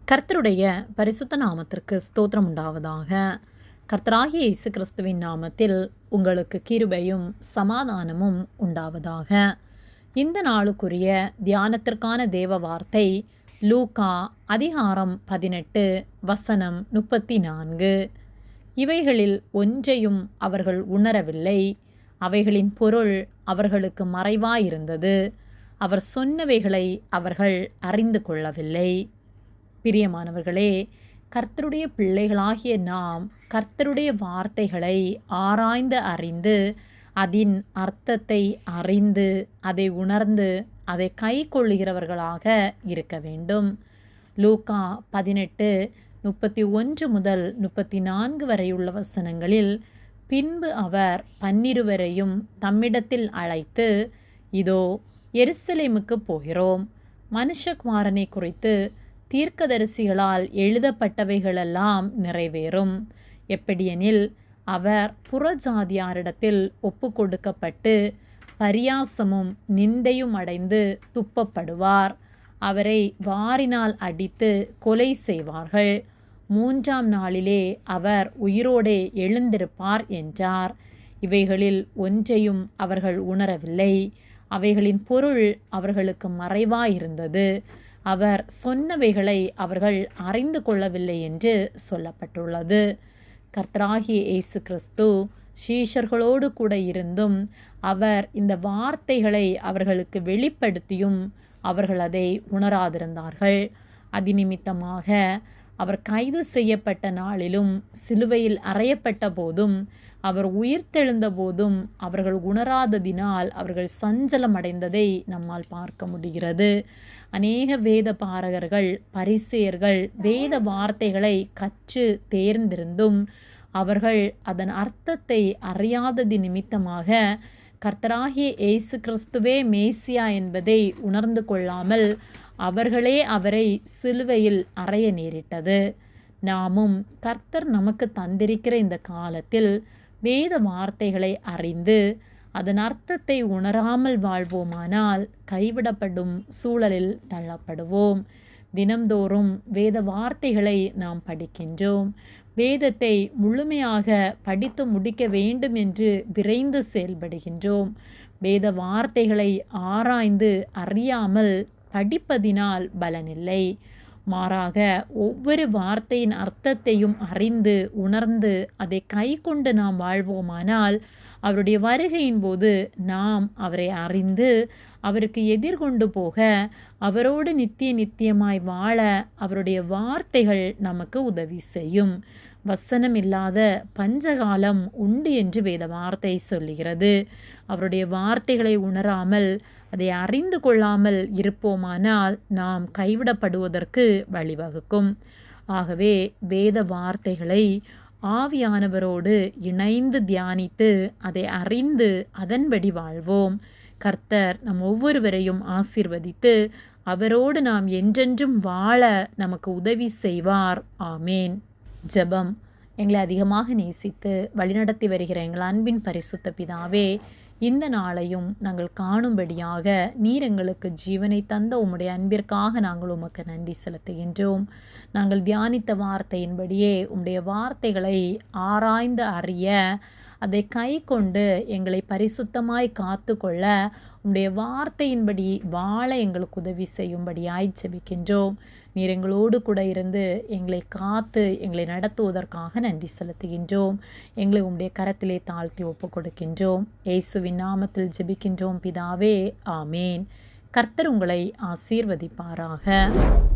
கர்த்தருடைய பரிசுத்த நாமத்திற்கு ஸ்தோத்திரம் உண்டாவதாக. கர்த்தராகிய இயேசு கிறிஸ்துவின் நாமத்தில் உங்களுக்கு கிருபையும் சமாதானமும் உண்டாவதாக. இந்த நாளுக்குரிய தியானத்திற்கான தேவ வார்த்தை லூக்கா அதிகாரம் 18 வசனம் 34. இவைகளில் ஒன்றையும் அவர்கள் உணரவில்லை. அவைகளின் பொருள் அவர்களுக்கு மறைவாயிருந்தது. அவர் சொன்னவைகளை அவர்கள் அறிந்து கொள்ளவில்லை. பிரியமானவர்களே, கர்த்தருடைய பிள்ளைகளாகிய நாம் கர்த்தருடைய வார்த்தைகளை ஆராய்ந்து அறிந்து அதன் அர்த்தத்தை அறிந்து அதை உணர்ந்து அதை கை கொள்ளுகிறவர்களாக இருக்க வேண்டும். லூக்கா 18:31 முதல் 34 வரையுள்ள வசனங்களில், பின்பு அவர் 12 தம்மிடத்தில் அழைத்து, இதோ எருசலேமுக்கு போகிறோம், மனுஷகுமாரனை குறித்து தீர்க்கதரிசிகளால் எழுதப்பட்டவைகளெல்லாம் நிறைவேறும். எப்படியெனில், அவர் புறஜாதியாரிடத்தில் ஒப்பு கொடுக்கப்பட்டு பரியாசமும் நிந்தையும் அடைந்து துப்பப்படுவார். அவரை வாரினால் அடித்து கொலை செய்வார்கள். 3ஆம் நாளிலே அவர் உயிரோடே எழுந்திருப்பார் என்றார். இவைகளில் ஒன்றையும் அவர்கள் உணரவில்லை. அவைகளின் பொருள் அவர்களுக்கு மறைவாயிருந்தது. அவர் சொன்னவைகளை அவர்கள் அறிந்து கொள்ளவில்லை என்று சொல்லப்பட்டுள்ளது. கர்த்தராகிய இயேசு கிறிஸ்து சீஷர்களோடு கூட இருந்தும் அவர் இந்த வார்த்தைகளை அவர்களுக்கு வெளிப்படுத்தியும் அவர்கள் அதை உணராதிருந்தார்கள். அதிநிமித்தமாக அவர் கைது செய்யப்பட்ட நாளிலும் சிலுவையில் அறையப்பட்ட போதும் அவர் உயிர்த்தெழுந்த போதும் அவர்கள் உணராததினால் அவர்கள் சஞ்சலமடைந்ததை நம்மால் பார்க்க முடிகிறது. அநேக வேத பாரகர்கள் பரிசேயர்கள் வேத வார்த்தைகளை கற்று தேர்ந்திருந்தும் அவர்கள் அதன் அர்த்தத்தை அறியாதது நிமித்தமாக கர்த்தராகிய இயேசு கிறிஸ்துவே மேசியா என்பதை உணர்ந்து கொள்ளாமல் அவர்களே அவரை சிலுவையில் அறைய நேரிட்டது. நாமும் கர்த்தர் நமக்கு தந்திருக்கிற இந்த காலத்தில் வேத வார்த்தைகளை அறிந்து அதன் அர்த்தத்தை உணராமல் வாழ்வோமானால் கைவிடப்படும் சூழலில் தள்ளப்படுவோம். தினம்தோறும் வேத வார்த்தைகளை நாம் படிக்கின்றோம். வேதத்தை முழுமையாக படித்து முடிக்க வேண்டும் என்று விரைந்து செயல்படுகின்றோம். வேத வார்த்தைகளை ஆராய்ந்து அறியாமல் படிப்பதினால் பலனில்லை. மாறாக ஒவ்வொரு வார்த்தையின் அர்த்தத்தையும் அறிந்து உணர்ந்து அதை கை கொண்டு நாம் வாழ்வோமானால் அவருடைய வருகையின் போது நாம் அவரை அறிந்து அவருக்கு எதிர்கொண்டு போக அவரோடு நித்தியமாய் வாழ அவருடைய வார்த்தைகள் நமக்கு உதவி செய்யும். வசனம் இல்லாத பஞ்சகாலம் உண்டு என்று வேத வார்த்தை சொல்லுகிறது. அவருடைய வார்த்தைகளை உணராமல் அதை அறிந்து கொள்ளாமல் இருப்போமானால் நாம் கைவிடப்படுவதற்கு வழிவகுக்கும். ஆகவே வேத வார்த்தைகளை ஆவியானவரோடு இணைந்து தியானித்து அதை அறிந்து அதன்படி வாழ்வோம். கர்த்தர் நம் ஒவ்வொருவரையும் ஆசீர்வதித்து அவரோடு நாம் என்றென்றும் வாழ நமக்கு உதவி செய்வார். ஆமேன். ஜெபம். எங்களை அதிகமாக நேசித்து வழிநடத்தி வருகிற எங்கள் அன்பின் பரிசுத்த பிதாவே, இந்த நாளையும் நாங்கள் காணும்படியாக நீர் எங்களுக்கு ஜீவனை தந்த உம்முடைய அன்பிற்காக நாங்கள் உமக்கு நன்றி செலுத்துகின்றோம். நாங்கள் தியானித்த வார்த்தையின்படியே உம்முடைய வார்த்தைகளை ஆராய்ந்து அறிய அதை கை கொண்டு எங்களை பரிசுத்தமாய் காத்து கொள்ள உம்முடைய வார்த்தையின்படி வாழ எங்களுக்கு உதவி செய்யும்படியாய் ஜெபிக்கின்றோம். நீர் எங்களோடு கூட இருந்து எங்களை காத்து எங்களை நடத்துவதற்காக நன்றி செலுத்துகின்றோம். எங்களை உம்முடைய கரத்திலே தாழ்த்தி ஒப்பு கொடுக்கின்றோம். இயேசுவின் நாமத்தில் ஜெபிக்கின்றோம் பிதாவே. ஆமேன். கர்த்தர் உங்களை ஆசீர்வதிப்பாராக.